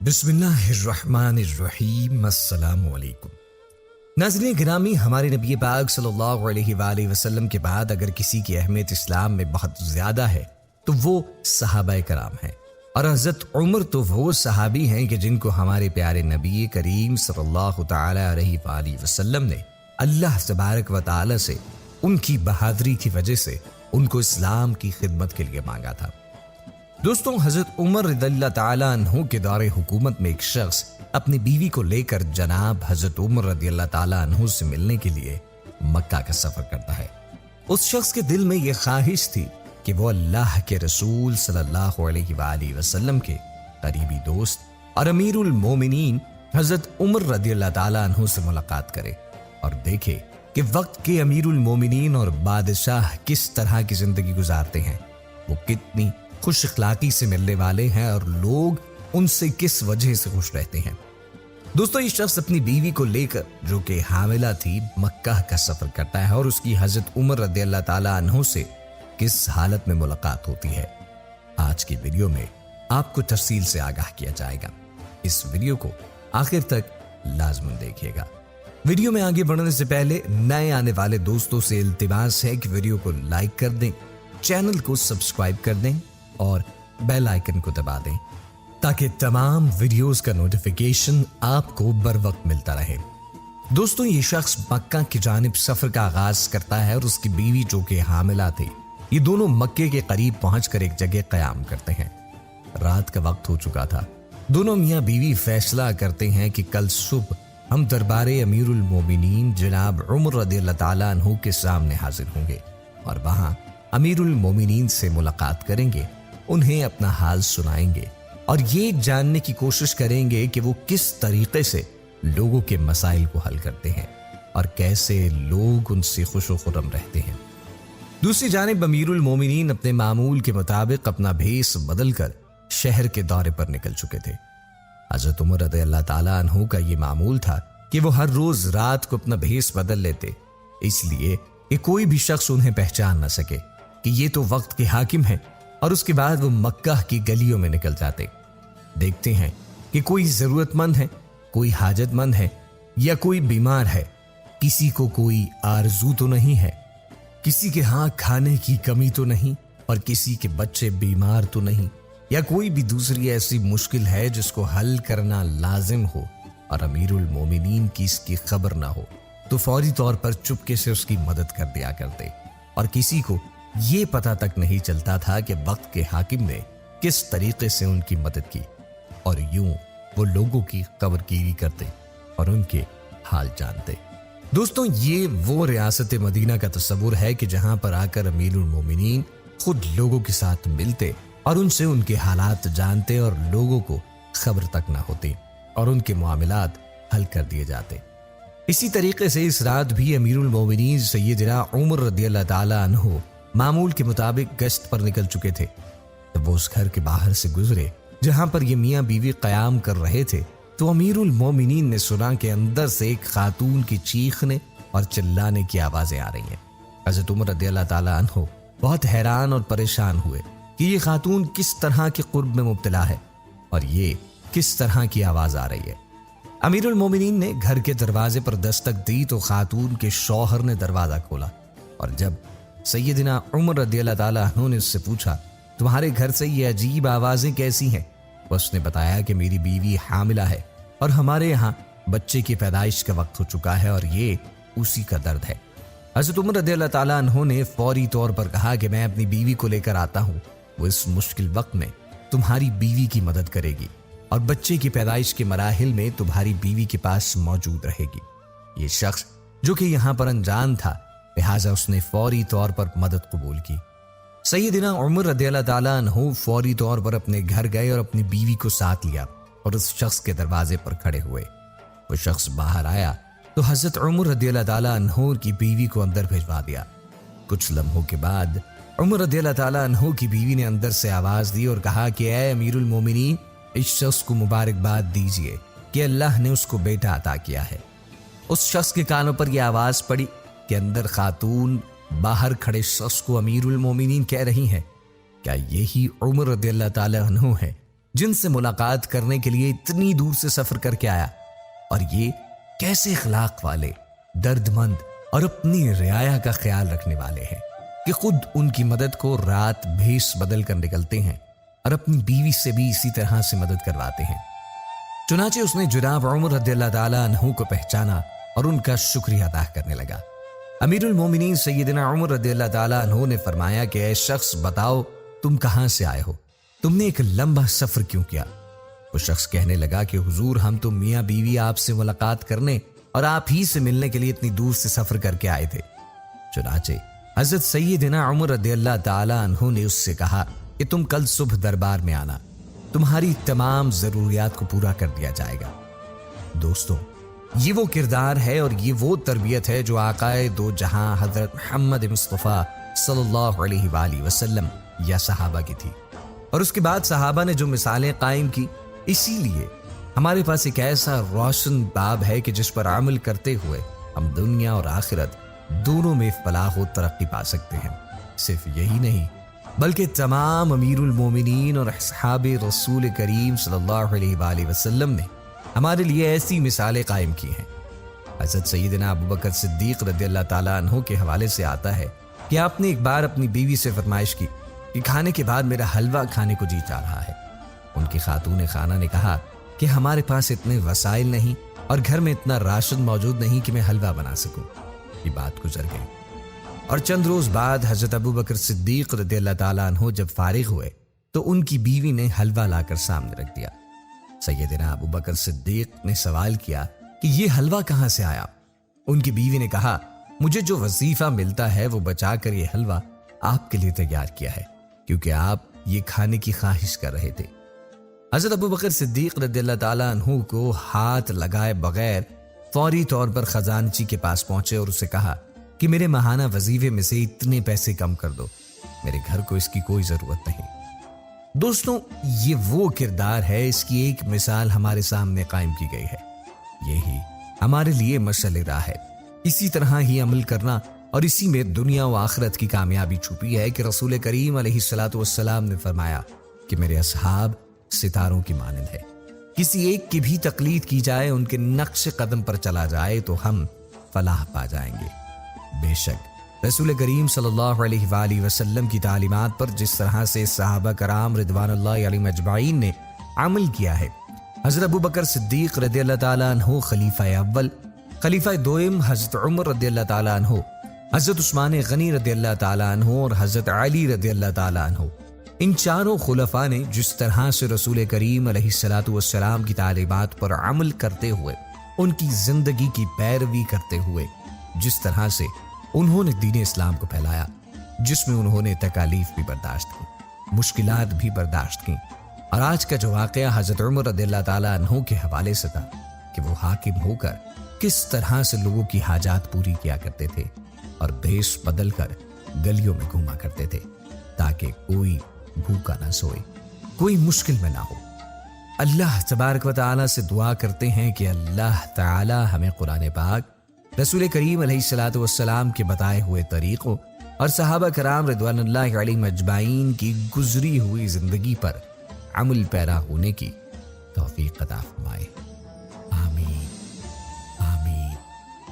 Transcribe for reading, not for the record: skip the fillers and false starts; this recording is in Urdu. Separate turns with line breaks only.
بسم اللہ الرحمن الرحیم۔ السلام علیکم ناظرین گرامی، ہمارے نبی پاک صلی اللہ علیہ وآلہ وسلم کے بعد اگر کسی کی اہمیت اسلام میں بہت زیادہ ہے تو وہ صحابہ کرام ہیں، اور حضرت عمر تو وہ صحابی ہیں کہ جن کو ہمارے پیارے نبی کریم صلی اللہ تعالی علیہ وآلہ وسلم نے اللہ تبارک و تعالی سے ان کی بہادری کی وجہ سے ان کو اسلام کی خدمت کے لیے مانگا تھا۔ دوستوں، حضرت عمر رضی اللہ تعالیٰ عنہ کے دور حکومت میں ایک شخص اپنی بیوی کو لے کر جناب حضرت عمر رضی اللہ تعالیٰ عنہ سے ملنے کے لیے مکہ کا سفر کرتا ہے۔ اس شخص کے دل میں یہ خواہش تھی کہ وہ اللہ کے رسول صلی اللہ علیہ وآلہ وسلم کے قریبی دوست اور امیر المومنین حضرت عمر رضی اللہ تعالیٰ عنہ سے ملاقات کرے اور دیکھے کہ وقت کے امیر المومنین اور بادشاہ کس طرح کی زندگی گزارتے ہیں، وہ کتنی خوش اخلاقی سے ملنے والے ہیں اور لوگ ان سے کس وجہ سے خوش رہتے ہیں۔ دوستو، یہ شخص اپنی بیوی کو لے کر جو کہ حاملہ تھی مکہ کا سفر کرتا ہے، اور اس کی حضرت عمر رضی اللہ تعالیٰ عنہ سے کس حالت میں ملاقات ہوتی ہے، آج کی ویڈیو میں آپ کو تفصیل سے آگاہ کیا جائے گا۔ اس ویڈیو کو آخر تک لازماً دیکھیے گا۔ ویڈیو میں آگے بڑھنے سے پہلے نئے آنے والے دوستوں سے التماس ہے کہ ویڈیو کو لائک کر دیں، چینل کو سبسکرائب کر دیں اور بیل آئیکن کو دبا دیں تاکہ تمام ویڈیوز کا نوٹیفیکیشن آپ کو بر وقت ملتا رہے۔ دوستوں، یہ شخص مکہ کی جانب سفر کا آغاز کرتا ہے اور اس کی بیوی جو کہ حاملہ تھی، یہ دونوں مکے کے قریب پہنچ کر ایک جگہ قیام کرتے ہیں۔ رات کا وقت ہو چکا تھا۔ دونوں میاں بیوی فیصلہ کرتے ہیں کہ کل صبح ہم دربار امیر المومنین جناب عمر رضی اللہ تعالیٰ عنہ کے سامنے حاضر ہوں گے اور وہاں امیر المومنین سے ملاقات کریں گے، انہیں اپنا حال سنائیں گے اور یہ جاننے کی کوشش کریں گے کہ وہ کس طریقے سے لوگوں کے مسائل کو حل کرتے ہیں اور کیسے لوگ ان سے خوش و خرم رہتے ہیں۔ دوسری جانب امیر المومنین اپنے معمول کے مطابق اپنا بھیس بدل کر شہر کے دورے پر نکل چکے تھے۔ حضرت عمر رضی اللہ تعالیٰ عنہ کا یہ معمول تھا کہ وہ ہر روز رات کو اپنا بھیس بدل لیتے، اس لیے کہ کوئی بھی شخص انہیں پہچان نہ سکے کہ یہ تو وقت کے حاکم ہیں، اور اس کے بعد وہ مکہ کی گلیوں میں نکل جاتے۔ دیکھتے ہیں کہ کوئی ضرورت مند ہے، کوئی حاجت مند ہے یا کوئی بیمار ہے، کسی کو کوئی آرزو تو نہیں ہے، کسی کے ہاں کھانے کی کمی تو نہیں، اور کسی کے بچے بیمار تو نہیں، یا کوئی بھی دوسری ایسی مشکل ہے جس کو حل کرنا لازم ہو اور امیر المومنین کی اس کی خبر نہ ہو تو فوری طور پر چپکے سے اس کی مدد کر دیا کرتے، اور کسی کو یہ پتہ تک نہیں چلتا تھا کہ وقت کے حاکم نے کس طریقے سے ان کی مدد کی، اور یوں وہ لوگوں کی خبر گیری کرتے اور ان کے حال جانتے۔ دوستوں، یہ وہ ریاست مدینہ کا تصور ہے کہ جہاں پر آ کر امیر المومنین خود لوگوں کے ساتھ ملتے اور ان سے ان کے حالات جانتے اور لوگوں کو خبر تک نہ ہوتی اور ان کے معاملات حل کر دیے جاتے۔ اسی طریقے سے اس رات بھی امیر المومنین سیدنا عمر رضی اللہ تعالیٰ عنہ معمول کے مطابق گشت پر نکل چکے تھے۔ جب وہ اس گھر کے باہر سے گزرے جہاں پر یہ میاں بیوی قیام کر رہے تھے تو امیر المومنین نے سنا کہ اندر سے ایک خاتون کی چیخنے اور چلانے کی آوازیں آ رہی ہیں۔ حضرت عمر رضی اللہ تعالیٰ عنہ بہت حیران اور پریشان ہوئے کہ یہ خاتون کس طرح کے قرب میں مبتلا ہے اور یہ کس طرح کی آواز آ رہی ہے۔ امیر المومنین نے گھر کے دروازے پر دستک دی تو خاتون کے شوہر نے دروازہ کھولا، اور جب سیدنا عمر رضی اللہ تعالیٰ عنہ نے اس سے پوچھا تمہارے گھر سے یہ عجیب آوازیں کیسی ہیں، اس نے بتایا کہ میری بیوی حاملہ ہے اور ہمارے یہاں بچے کی پیدائش کا وقت ہو چکا ہے اور یہ اسی کا درد ہے۔ حضرت عمر رضی اللہ تعالیٰ عنہ نے فوری طور پر کہا کہ میں اپنی بیوی کو لے کر آتا ہوں، وہ اس مشکل وقت میں تمہاری بیوی کی مدد کرے گی اور بچے کی پیدائش کے مراحل میں تمہاری بیوی کے پاس موجود رہے گی۔ یہ شخص جو کہ یہاں پر انجان تھا، لہٰذا اس نے فوری طور پر مدد قبول کی۔ سیدنا عمر رضی اللہ تعالیٰ عنہ فوری طور پر اپنے گھر گئے اور اپنی بیوی کو ساتھ لیا اور اس شخص کے دروازے پر کھڑے ہوئے۔ وہ شخص باہر آیا تو حضرت عمر رضی اللہ تعالیٰ عنہ کی بیوی کو اندر بھجوا دیا۔ کچھ لمحوں کے بعد عمر رضی اللہ تعالیٰ عنہ کی بیوی نے اندر سے آواز دی اور کہا کہ اے امیر المومنین، اس شخص کو مبارکباد دیجئے کہ اللہ نے اس کو بیٹا عطا کیا ہے۔ اس شخص کے کانوں پر یہ آواز پڑی کہ اندر خاتون باہر کھڑے شخص کو امیر المومنین کہہ رہی ہیں، کیا یہی عمر رضی اللہ تعالیٰ عنہ ہے جن سے ملاقات کرنے کے لیے اتنی دور سے سفر کر کے آیا، اور یہ کیسے اخلاق والے، درد مند اور اپنی رعایا کا خیال رکھنے والے ہیں کہ خود ان کی مدد کو رات بھیس بدل کر نکلتے ہیں اور اپنی بیوی سے بھی اسی طرح سے مدد کرواتے ہیں۔ چنانچہ اس نے جناب عمر رضی اللہ تعالیٰ عنہ کو پہچانا اور ان کا شکریہ ادا کرنے لگا۔ امیر المومنین سیدنا عمر رضی اللہ تعالیٰ عنہ نے فرمایا کہ اے شخص، بتاؤ تم کہاں سے آئے ہو؟ تم نے ایک لمبا سفر کیوں کیا؟ وہ شخص کہنے لگا کہ حضور، ہم تو میاں بیوی آپ سے ملاقات کرنے اور آپ ہی سے ملنے کے لیے اتنی دور سے سفر کر کے آئے تھے۔ چنانچہ حضرت سیدنا عمر رضی اللہ تعالیٰ عنہ نے اس سے کہا کہ تم کل صبح دربار میں آنا، تمہاری تمام ضروریات کو پورا کر دیا جائے گا۔ دوستوں، یہ وہ کردار ہے اور یہ وہ تربیت ہے جو آقائے دو جہاں حضرت محمد مصطفیٰ صلی اللہ علیہ وآلہ وسلم یا صحابہ کی تھی، اور اس کے بعد صحابہ نے جو مثالیں قائم کی۔ اسی لیے ہمارے پاس ایک ایسا روشن باب ہے کہ جس پر عمل کرتے ہوئے ہم دنیا اور آخرت دونوں میں فلاح و ترقی پا سکتے ہیں۔ صرف یہی نہیں بلکہ تمام امیر المومنین اور اصحاب رسول کریم صلی اللہ علیہ وآلہ وسلم نے ہمارے لیے ایسی مثالیں قائم کی ہیں۔ حضرت سیدنا ابو بکر صدیق رضی اللہ تعالیٰ عنہ کے حوالے سے آتا ہے کہ آپ نے ایک بار اپنی بیوی سے فرمائش کی کہ کھانے کے بعد میرا حلوہ کھانے کو جی چاہ رہا ہے۔ ان کی خاتون خانہ نے کہا کہ ہمارے پاس اتنے وسائل نہیں اور گھر میں اتنا راشن موجود نہیں کہ میں حلوہ بنا سکوں۔ یہ بات گزر گئی، اور چند روز بعد حضرت ابو بکر صدیق رضی اللہ تعالیٰ عنہ جب فارغ ہوئے تو ان کی بیوی نے حلوہ لا کر سامنے رکھ دیا۔ سیدنا ابو بکر صدیق نے سوال کیا کہ یہ حلوہ کہاں سے آیا؟ ان کی بیوی نے کہا، مجھے جو وظیفہ ملتا ہے وہ بچا کر یہ حلوہ آپ کے لیے تیار کیا ہے، کیونکہ آپ یہ کھانے کی خواہش کر رہے تھے۔ حضرت ابو بکر صدیق رضی اللہ تعالیٰ عنہ کو ہاتھ لگائے بغیر فوری طور پر خزانچی کے پاس پہنچے اور اسے کہا کہ میرے ماہانہ وظیفے میں سے اتنے پیسے کم کر دو، میرے گھر کو اس کی کوئی ضرورت نہیں۔ دوستوں، یہ وہ کردار ہے، اس کی ایک مثال ہمارے سامنے قائم کی گئی ہے۔ یہی ہمارے لیے مشعل راہ ہے۔ اسی طرح ہی عمل کرنا، اور اسی میں دنیا و آخرت کی کامیابی چھپی ہے کہ رسول کریم علیہ الصلوۃ والسلام نے فرمایا کہ میرے اصحاب ستاروں کی مانند ہے، کسی ایک کی بھی تقلید کی جائے، ان کے نقش قدم پر چلا جائے تو ہم فلاح پا جائیں گے۔ بے شک رسول کریم صلی اللہ علیہ وآلہ وسلم کی تعلیمات پر جس طرح سے صحابہ کرام رضوان اللہ علیہم اجمعین نے عمل کیا ہے، حضرت ابو بکر صدیق رضی اللہ تعالیٰ عنہ خلیفہ اول، خلیفہ دوم حضرت عمر رضی اللہ تعالیٰ عنہ، حضرت عثمان غنی رضی اللہ تعالیٰ عنہ اور حضرت علی رضی اللہ تعالیٰ عنہ، ان چاروں خلفاء نے جس طرح سے رسول کریم علیہ الصلوۃ والسلام کی تعلیمات پر عمل کرتے ہوئے، ان کی زندگی کی پیروی کرتے ہوئے، جس طرح سے انہوں نے دین اسلام کو پھیلایا، جس میں انہوں نے تکالیف بھی برداشت کی، مشکلات بھی برداشت کی، اور آج کا جو واقعہ حضرت عمر رضی اللہ تعالیٰ عنہ کے حوالے سے تھا کہ وہ حاکم ہو کر کس طرح سے لوگوں کی حاجات پوری کیا کرتے تھے اور بھیس بدل کر گلیوں میں گھوما کرتے تھے تاکہ کوئی بھوکا نہ سوئے، کوئی مشکل میں نہ ہو۔ اللہ تبارک و تعالیٰ سے دعا کرتے ہیں کہ اللہ تعالیٰ ہمیں قرآن پاک، رسول کریم علیہ الصلوۃ والسلام کے بتائے ہوئے طریقوں اور صحابہ کرام رضوان اللہ علیہم اجمعین کی گزری ہوئی زندگی پر عمل پیرا ہونے کی توفیق عطا فرمائے۔